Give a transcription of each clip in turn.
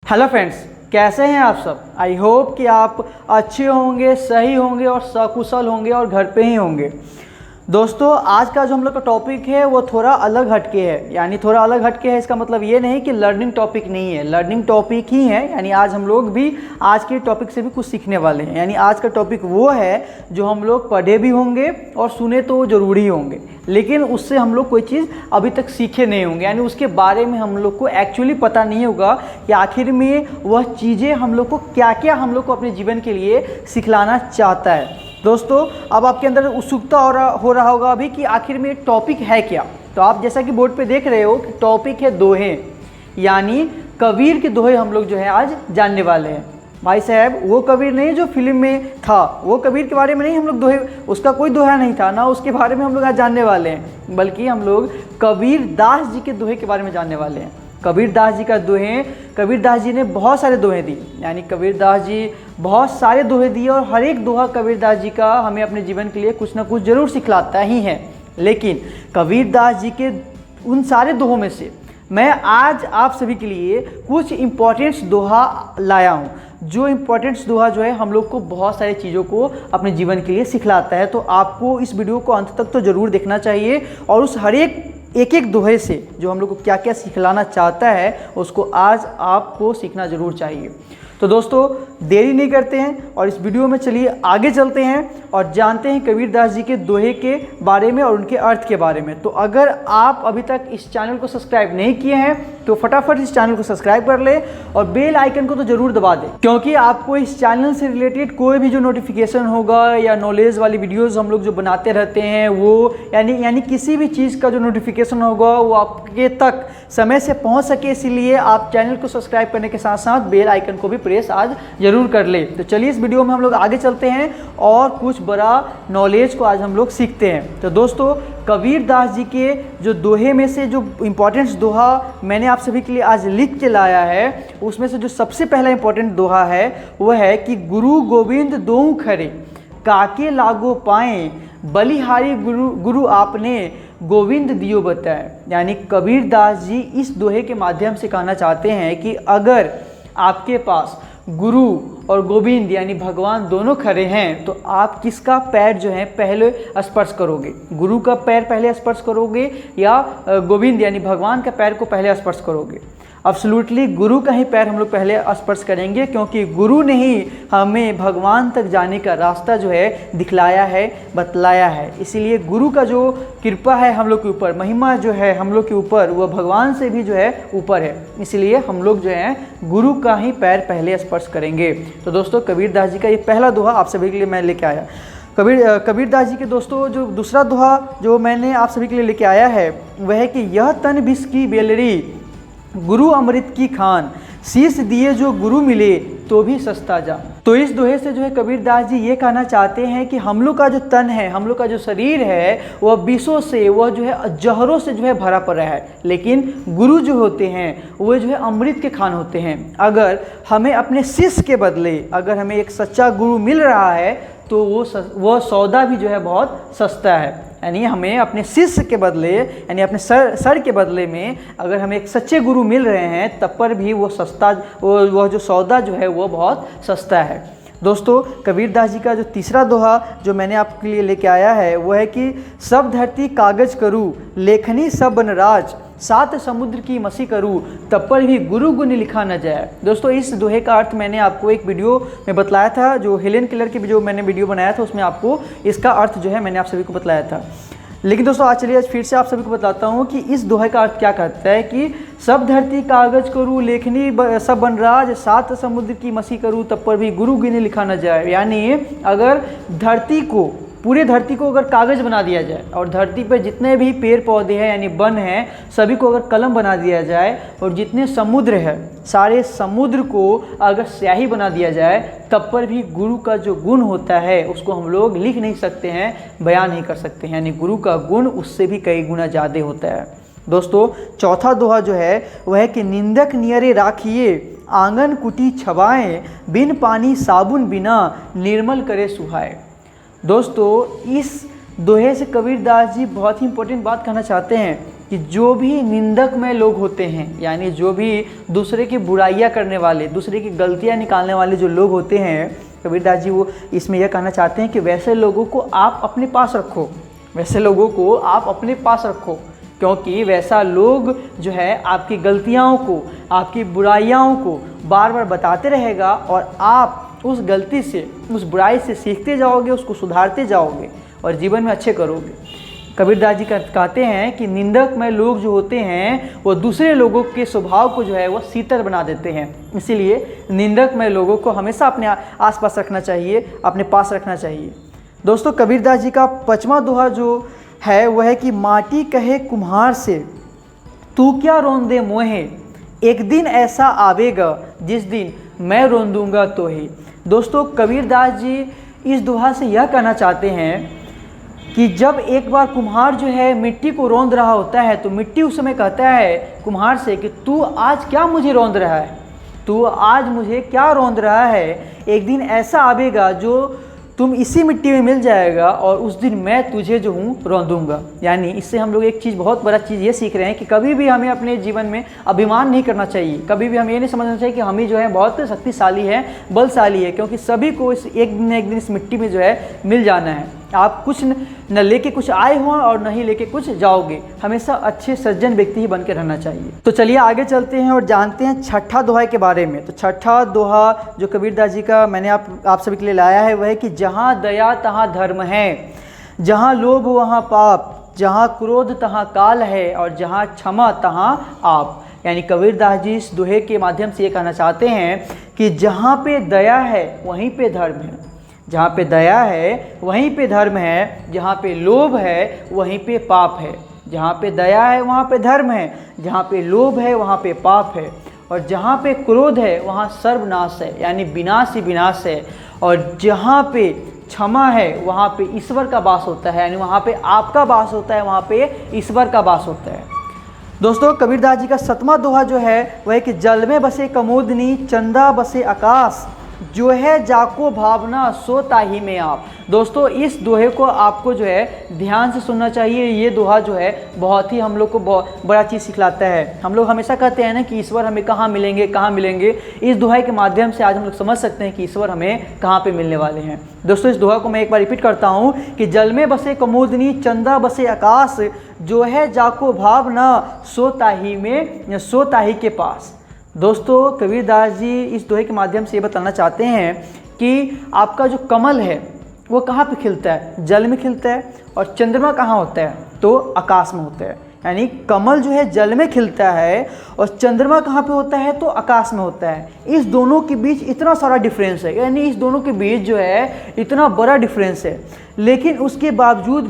Hello friends, कैसे हैं आप सब। आई होप कि आप अच्छे होंगे, सही होंगे और सकुशल होंगे और घर पे ही होंगे। दोस्तों, आज का जो हम लोग का टॉपिक है वो थोड़ा अलग हटके है। यानी थोड़ा अलग हटके है, इसका मतलब ये नहीं कि लर्निंग टॉपिक नहीं है, लर्निंग टॉपिक ही है। यानी आज हम लोग भी आज के टॉपिक से भी कुछ सीखने वाले हैं। यानी आज का टॉपिक वो है जो हम लोग पढ़े भी होंगे और सुने तो ज़रूरी होंगे, लेकिन उससे हम लोग कोई चीज़ अभी तक सीखे नहीं होंगे। यानी उसके बारे में हम लोग को एक्चुअली पता नहीं होगा कि आखिर में वह चीज़ें हम लोग को क्या क्या हम लोग को अपने जीवन के लिए सिखलाना चाहता है। दोस्तों, अब आपके अंदर उत्सुकता हो रहा होगा अभी कि आखिर में टॉपिक है क्या। तो आप जैसा कि बोर्ड पे देख रहे हो कि टॉपिक है दोहे, यानी कबीर के दोहे हम लोग जो है आज जानने वाले हैं। भाई साहब, वो कबीर नहीं जो फिल्म में था, वो कबीर के बारे में नहीं हम लोग दोहे, उसका कोई दोहा नहीं था ना, उसके बारे में हम लोग आज जानने वाले हैं, बल्कि हम लोग कबीर दास जी के दोहे के बारे में जानने वाले हैं। कबीर दास जी का दोहे, कबीर दास जी ने बहुत सारे दोहे दिए। यानी कबीर दास जी बहुत सारे दोहे दिए और हर एक दोहा कबीर दास जी का हमें अपने जीवन के लिए कुछ ना कुछ ज़रूर सिखलाता ही है। लेकिन कबीर दास जी के उन सारे दोहों में से मैं आज आप सभी के लिए कुछ इम्पोर्टेंट्स दोहा लाया हूँ, जो इम्पोर्टेंट्स दोहा जो है हम लोग को बहुत सारी चीज़ों को अपने जीवन के लिए सिखलाता है। तो आपको इस वीडियो को अंत तक तो ज़रूर देखना चाहिए और उस हर एक दोहे से जो हम लोग को क्या क्या सिखलाना चाहता है उसको आज आपको सीखना ज़रूर चाहिए। तो दोस्तों, देरी नहीं करते हैं और इस वीडियो में चलिए आगे चलते हैं और जानते हैं कबीर दास जी के दोहे के बारे में और उनके अर्थ के बारे में। तो अगर आप अभी तक इस चैनल को सब्सक्राइब नहीं किए हैं तो फटाफट इस चैनल को सब्सक्राइब कर ले और बेल आइकन को तो ज़रूर दबा दें, क्योंकि आपको इस चैनल से रिलेटेड कोई भी जो नोटिफिकेशन होगा या नॉलेज वाली वीडियोज़ हम लोग जो बनाते रहते हैं वो यानी किसी भी चीज़ का जो नोटिफिकेशन होगा वो आपके तक समय से पहुँच सके, इसीलिए आप चैनल को सब्सक्राइब करने के साथ साथ बेल आइकन को भी प्रेस आज ज़रूर कर ले। तो चलिए इस वीडियो में हम लोग आगे चलते हैं और कुछ बड़ा नॉलेज को आज हम लोग सीखते हैं। तो दोस्तों, कबीर दास जी के जो दोहे में से जो इम्पोर्टेंट दोहा मैंने आप सभी के लिए आज लिख के लाया है, उसमें से जो सबसे पहला इम्पोर्टेंट दोहा है वह है कि गुरु गोविंद दोऊ खरे काके लागो पाए बलिहारी गुरु आपने गोविंद दियो बताए। यानी कबीर दास जी इस दोहे के माध्यम से कहना चाहते हैं कि अगर आपके पास गुरु और गोविंद यानी भगवान दोनों खड़े हैं तो आप किसका पैर जो है पहले स्पर्श करोगे, गुरु का पैर पहले स्पर्श करोगे या गोविंद यानी भगवान का पैर को पहले स्पर्श करोगे। एब्सोल्युटली गुरु का ही पैर हम लोग पहले स्पर्श करेंगे, क्योंकि गुरु ने ही हमें भगवान तक जाने का रास्ता जो है दिखलाया है, बतलाया है। इसीलिए गुरु का जो कृपा है हम लोग के ऊपर, महिमा जो है हम लोग के ऊपर, वह भगवान से भी जो है ऊपर है। इसलिए हम लोग जो है गुरु का ही पैर पहले स्पर्श करेंगे। तो दोस्तों, कबीर दास जी का ये पहला दोहा आप सभी के लिए मैं लेके आया। कबीर दास जी के दोस्तों जो दूसरा दोहा जो मैंने आप सभी के लिए लेके आया है वह है कि यह तन विष की बेलरी गुरु अमृत की खान शीश दिए जो गुरु मिले तो भी सस्ता जा। तो इस दोहे से जो है कबीर दास जी ये कहना चाहते हैं कि हम लोग का जो तन है, हम लोग का जो शरीर है वह विषों से, वह जो है जहरों से जो है भरा पड़ा है, लेकिन गुरु जो होते हैं वो जो है अमृत के खान होते हैं। अगर हमें अपने शिष्य के बदले अगर हमें एक सच्चा गुरु मिल रहा है तो वो सौदा भी जो है बहुत सस्ता है। यानी हमें अपने शिष्य के बदले यानी अपने सर के बदले में अगर हमें एक सच्चे गुरु मिल रहे हैं तब पर भी वो सस्ता, वो जो सौदा जो है वो बहुत सस्ता है। दोस्तों, कबीर दास जी का जो तीसरा दोहा जो मैंने आपके लिए लेके आया है वो है कि सब धरती कागज करूँ लेखनी सब बनराज सात समुद्र की मसी करूँ तब पर भी गुरु गुण लिखा न जाए। दोस्तों, इस दोहे का अर्थ मैंने आपको एक वीडियो में बतलाया था, जो हेलेन केलर की जो मैंने वीडियो बनाया था उसमें आपको इसका अर्थ जो है मैंने आप सभी को बतलाया था। लेकिन दोस्तों, आज चलिए फिर से आप सभी को बताता हूँ कि इस दोहे का अर्थ क्या कहता है कि सब धरती कागज करूँ लेखनी सब बनराज सात समुद्र की मसी करूँ तब पर भी गुरु गुण लिखा न जाए। यानी अगर धरती को, पूरे धरती को अगर कागज़ बना दिया जाए और धरती पर जितने भी पेड़ पौधे हैं यानी वन हैं सभी को अगर कलम बना दिया जाए और जितने समुद्र है सारे समुद्र को अगर स्याही बना दिया जाए तब पर भी गुरु का जो गुण होता है उसको हम लोग लिख नहीं सकते हैं, बयान नहीं कर सकते हैं। यानी गुरु का गुण उससे भी कई गुना ज़्यादा होता है। दोस्तों, चौथा दोहा जो है वह है कि निंदक नियरे राखिए आंगन कुटी छवाएं बिन पानी साबुन बिना निर्मल करे सुहाए। दोस्तों, इस दोहे से कबीर दास जी बहुत ही इंपॉर्टेंट बात कहना चाहते हैं कि जो भी निंदक में लोग होते हैं, यानी जो भी दूसरे की बुराइयां करने वाले, दूसरे की गलतियां निकालने वाले जो लोग होते हैं, कबीरदास जी वो इसमें यह कहना चाहते हैं कि वैसे लोगों को आप अपने पास रखो, वैसे लोगों को आप अपने पास रखो, क्योंकि वैसा लोग जो है आपकी गलतियों को, आपकी बुराइयों को बार बार बताते रहेगा और आप उस गलती से, उस बुराई से सीखते जाओगे, उसको सुधारते जाओगे और जीवन में अच्छे करोगे। कबीरदास जी कहते हैं कि निंदक में लोग जो होते हैं वो दूसरे लोगों के स्वभाव को जो है वो शीतल बना देते हैं, इसीलिए निंदक में लोगों को हमेशा अपने आसपास रखना चाहिए, अपने पास रखना चाहिए। दोस्तों, कबीरदास जी का 5वां दोहा जो है वह है कि माटी कहे कुम्हार से तू क्या रोंदे मोहे, एक दिन ऐसा आवेगा जिस दिन मैं रोंदूंगा तो ही। दोस्तों, कबीरदास जी इस दोहा से यह कहना चाहते हैं कि जब एक बार कुम्हार जो है मिट्टी को रौंद रहा होता है तो मिट्टी उस समय कहता है कुम्हार से कि तू आज क्या मुझे रौंद रहा है, तू आज मुझे क्या रौंद रहा है, एक दिन ऐसा आवेगा जो तुम इसी मिट्टी में मिल जाएगा और उस दिन मैं तुझे जो हूँ रौंदूंगा। यानी इससे हम लोग एक चीज़, बहुत बड़ा चीज़ ये सीख रहे हैं कि कभी भी हमें अपने जीवन में अभिमान नहीं करना चाहिए, कभी भी हमें ये नहीं समझना चाहिए कि हम ही जो है बहुत शक्तिशाली है, बलशाली है, क्योंकि सभी को इस एक दिन न एक दिन इस मिट्टी में जो है मिल जाना है। आप कुछ न लेके कुछ आए हो और न ही लेके कुछ जाओगे, हमेशा अच्छे सज्जन व्यक्ति ही बन के रहना चाहिए। तो चलिए आगे चलते हैं और जानते हैं छठा दोहा के बारे में। तो छठा दोहा जो कबीरदास जी का मैंने आप सभी के लिए लाया है वह है कि जहाँ दया तहाँ धर्म है, जहाँ लोभ वहाँ पाप, जहाँ क्रोध तहाँ काल है और जहाँ क्षमा तहाँ आप। यानी कबीरदास जी इस दोहे के माध्यम से ये कहना चाहते हैं कि जहाँ पे दया है वहीं पे धर्म है, जहाँ पे दया है वहीं पे धर्म है, जहाँ पे लोभ है वहीं पे पाप है। जहाँ पे दया है वहाँ पे धर्म है, जहाँ पे लोभ है वहाँ पे पाप है, और जहाँ पे क्रोध है वहाँ सर्वनाश है, यानी विनाश ही विनाश है, और जहाँ पे क्षमा है वहाँ पे ईश्वर का वास होता है, यानी वहाँ पे आपका वास होता है, वहाँ पे ईश्वर का वास होता है। दोस्तों, कबीरदास जी का 7वां दोहा जो है वह है कि जल में बसे कमोदनी, चंदा बसे आकाश, जो है जाको भावना सो ताही में आप। दोस्तों, इस दोहे को आपको जो है ध्यान से सुनना चाहिए। ये दोहा जो है बहुत ही हम लोग को बहुत बड़ा चीज़ सिखलाता है। हम लोग हमेशा कहते हैं ना कि ईश्वर हमें कहाँ मिलेंगे, कहाँ मिलेंगे। इस दोहे के माध्यम से आज हम लोग समझ सकते हैं कि ईश्वर हमें कहाँ पे मिलने वाले हैं। दोस्तों, इस दोहा को मैं एक बार रिपीट करता हूँ कि जल में बसे कमोदनी, चंदा बसे आकाश, जो है जाको भावना सो ताही में, सो ताही के पास। दोस्तों, कबीरदास जी इस दोहे के माध्यम से ये बताना चाहते हैं कि आपका जो कमल है वो कहाँ पे खिलता है, जल में खिलता है, और चंद्रमा कहाँ होता है, तो आकाश में होता है। यानी कमल जो है जल में खिलता है और चंद्रमा कहाँ पे होता है, तो आकाश में होता है। इस दोनों के बीच इतना सारा डिफरेंस है, यानी इस दोनों के बीच जो है इतना बड़ा डिफरेंस है, लेकिन उसके बावजूद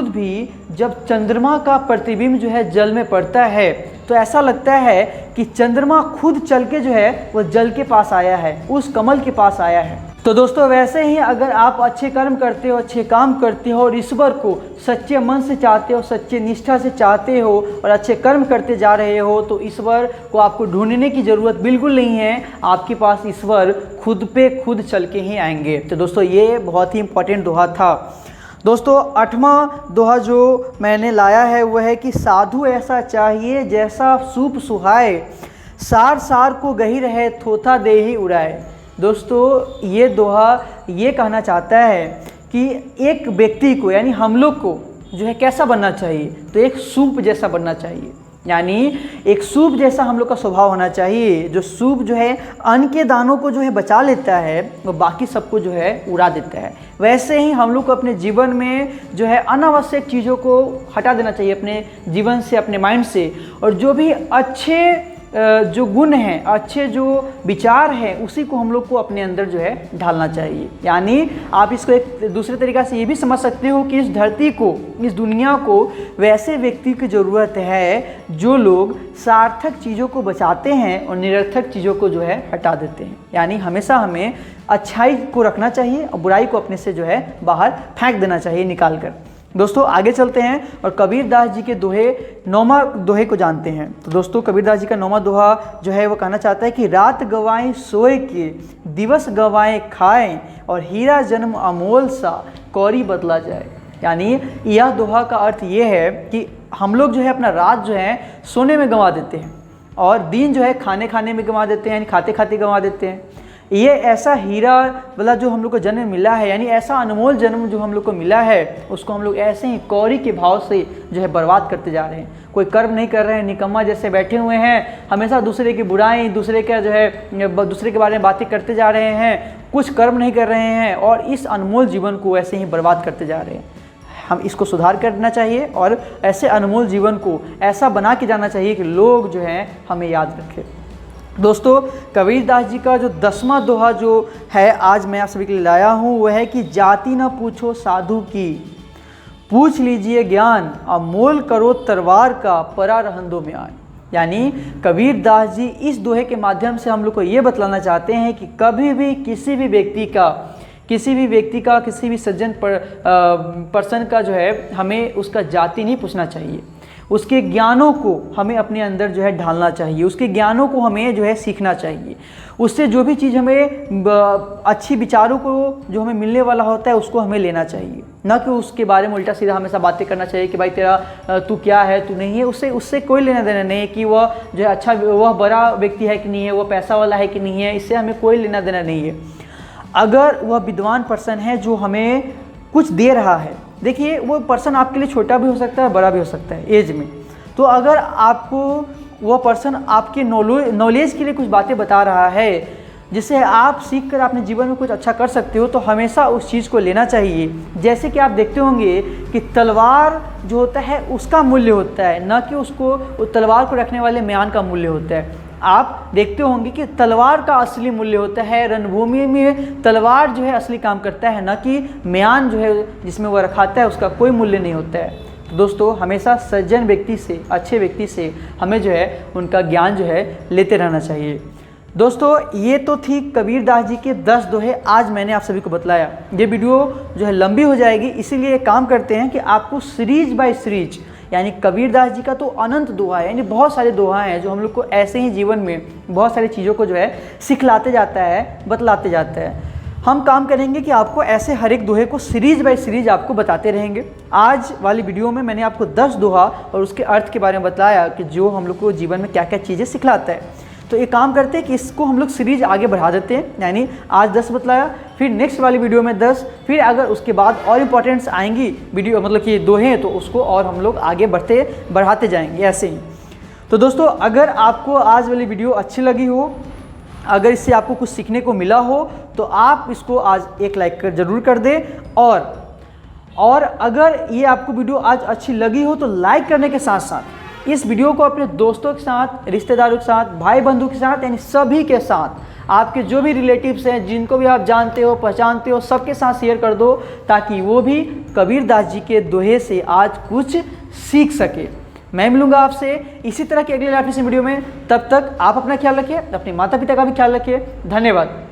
भी जब चंद्रमा का प्रतिबिंब जो है जल में पड़ता है तो ऐसा लगता है कि चंद्रमा खुद चल के जो है वो जल के पास आया है, उस कमल के पास आया है। तो दोस्तों, वैसे ही अगर आप अच्छे कर्म करते हो, अच्छे काम करते हो और ईश्वर को सच्चे मन से चाहते हो, सच्चे निष्ठा से चाहते हो और अच्छे कर्म करते जा रहे हो, तो ईश्वर को आपको ढूंढने की ज़रूरत बिल्कुल नहीं है। आपके पास ईश्वर खुद पे खुद चल के ही आएंगे। तो दोस्तों, ये बहुत ही इंपॉर्टेंट दोहा था। दोस्तों, 8वां दोहा जो मैंने लाया है वह है कि साधु ऐसा चाहिए जैसा सूप सुहाए, सार सार को गही रहे थोथा दे ही उड़ाए। दोस्तों, ये दोहा ये कहना चाहता है कि एक व्यक्ति को, यानी हम लोग को जो है कैसा बनना चाहिए, तो एक सूप जैसा बनना चाहिए। यानी एक सूप जैसा हम लोग का स्वभाव होना चाहिए। जो सूप जो है अन्न के दानों को जो है बचा लेता है, वो बाकी सबको जो है उड़ा देता है। वैसे ही हम लोग को अपने जीवन में जो है अनावश्यक चीज़ों को हटा देना चाहिए अपने जीवन से, अपने माइंड से, और जो भी अच्छे जो गुण हैं, अच्छे जो विचार हैं, उसी को हम लोग को अपने अंदर जो है ढालना चाहिए। यानी आप इसको एक दूसरे तरीक़ा से ये भी समझ सकते हो कि इस धरती को, इस दुनिया को वैसे व्यक्ति की ज़रूरत है जो लोग सार्थक चीज़ों को बचाते हैं और निरर्थक चीज़ों को जो है हटा देते हैं। यानी हमेशा हमें अच्छाई को रखना चाहिए और बुराई को अपने से जो है बाहर फेंक देना चाहिए, निकाल कर। दोस्तों, आगे चलते हैं और कबीरदास जी के 9वां दोहे को जानते हैं। तो दोस्तों, कबीरदास जी का 9वां दोहा जो है वो कहना चाहता है कि रात गवाएं सोए के, दिवस गवाएं खाएं, और हीरा जन्म अमोल सा कौड़ी बदला जाए। यानी यह दोहा का अर्थ ये है कि हम लोग जो है अपना रात जो है सोने में गंवा देते हैं और दिन जो है खाने खाने में गंवा देते हैं, यानी खाते खाते गंवा देते हैं। ये ऐसा हीरा वाला जो हम लोग को जन्म मिला है, यानी ऐसा अनमोल जन्म जो हम लोग को मिला है, उसको हम लोग ऐसे ही कौड़ी के भाव से जो है बर्बाद करते जा रहे हैं। कोई कर्म नहीं कर रहे हैं, निकम्मा जैसे बैठे हुए हैं, हमेशा दूसरे की बुराई, दूसरे का जो है दूसरे के बारे में बातें करते जा रहे हैं, कुछ कर्म नहीं कर रहे हैं और इस अनमोल जीवन को ऐसे ही बर्बाद करते जा रहे हैं। हम इसको सुधार करना चाहिए और ऐसे अनमोल जीवन को ऐसा बना के जाना चाहिए कि लोग जो हैं हमें याद रखें। दोस्तों, कबीरदास जी का जो 10वां दोहा जो है आज मैं आप सभी के लिए लाया हूँ वह है कि जाति न पूछो साधु की, पूछ लीजिए ज्ञान, अमोल करो तरवार का, परा रहंदो में आए। यानी कबीरदास जी इस दोहे के माध्यम से हम लोग को ये बतलाना चाहते हैं कि कभी भी किसी भी व्यक्ति का किसी भी सज्जन पर्सन का जो है हमें उसका जाति नहीं पूछना चाहिए। उसके ज्ञानों को हमें अपने अंदर जो है ढालना चाहिए, उसके ज्ञानों को हमें जो है सीखना चाहिए। उससे जो भी चीज़ हमें अच्छी विचारों को जो हमें मिलने वाला होता है उसको हमें लेना चाहिए, ना कि उसके बारे में उल्टा सीधा हमेशा बातें करना चाहिए कि भाई तेरा तू क्या है, तू नहीं है। उससे कोई लेना देना नहीं है कि वह जो है अच्छा, वह बड़ा व्यक्ति है कि नहीं है, वह पैसा वाला है कि नहीं है, इससे हमें कोई लेना देना नहीं है। अगर वह विद्वान पर्सन है जो हमें कुछ दे रहा है, देखिए वो पर्सन आपके लिए छोटा भी हो सकता है, बड़ा भी हो सकता है एज में, तो अगर आपको वह पर्सन आपके नॉलेज के लिए कुछ बातें बता रहा है जिससे आप सीख कर अपने जीवन में कुछ अच्छा कर सकते हो, तो हमेशा उस चीज़ को लेना चाहिए। जैसे कि आप देखते होंगे कि तलवार जो होता है उसका मूल्य होता है, न कि उसको तलवार को रखने वाले म्यान का मूल्य होता है। आप देखते होंगे कि तलवार का असली मूल्य होता है, रणभूमि में तलवार जो है असली काम करता है, न कि म्यान जो है जिसमें वह रखाता है उसका कोई मूल्य नहीं होता है। तो दोस्तों, हमेशा सज्जन व्यक्ति से, अच्छे व्यक्ति से हमें जो है उनका ज्ञान जो है लेते रहना चाहिए। दोस्तों, ये तो थी कबीरदास जी के 10 दोहे आज मैंने आप सभी को बतलाया। ये वीडियो जो है लंबी हो जाएगी, इसीलिए एक काम करते हैं कि आपको सीरीज बाय सीरीज, यानी कबीरदास जी का तो अनंत दोहा है, यानी बहुत सारे दोहा हैं जो हम लोग को ऐसे ही जीवन में बहुत सारी चीज़ों को जो है सिखलाते जाता है, बतलाते जाता है। हम काम करेंगे कि आपको ऐसे हर एक दोहे को सीरीज बाय सीरीज आपको बताते रहेंगे। आज वाली वीडियो में मैंने आपको 10 दोहा और उसके अर्थ के बारे में बताया कि जो हम लोग को जीवन में क्या क्या चीज़ें सिखलाता है। तो एक काम करते हैं कि इसको हम लोग सीरीज आगे बढ़ा देते हैं, यानी आज 10 बतलाया, फिर नेक्स्ट वाली वीडियो में 10, फिर अगर उसके बाद और इम्पोर्टेंट्स आएंगी वीडियो, मतलब कि दोहे हैं, तो उसको और हम लोग आगे बढ़ाते जाएंगे ऐसे ही। तो दोस्तों, अगर आपको आज वाली वीडियो अच्छी लगी हो, अगर इससे आपको कुछ सीखने को मिला हो, तो आप इसको आज एक लाइक ज़रूर कर दें। और अगर ये आपको वीडियो आज अच्छी लगी हो तो लाइक करने के साथ साथ इस वीडियो को अपने दोस्तों के साथ, रिश्तेदारों के साथ, भाई बंधु के साथ, यानी सभी के साथ, आपके जो भी रिलेटिव्स हैं, जिनको भी आप जानते हो, पहचानते हो, सबके साथ शेयर कर दो, ताकि वो भी कबीरदास जी के दोहे से आज कुछ सीख सके। मैं मिलूंगा आपसे इसी तरह की अगले लाइफ वीडियो में। तब तक आप अपना ख्याल रखिए, अपने माता पिता का भी ख्याल रखिए। धन्यवाद।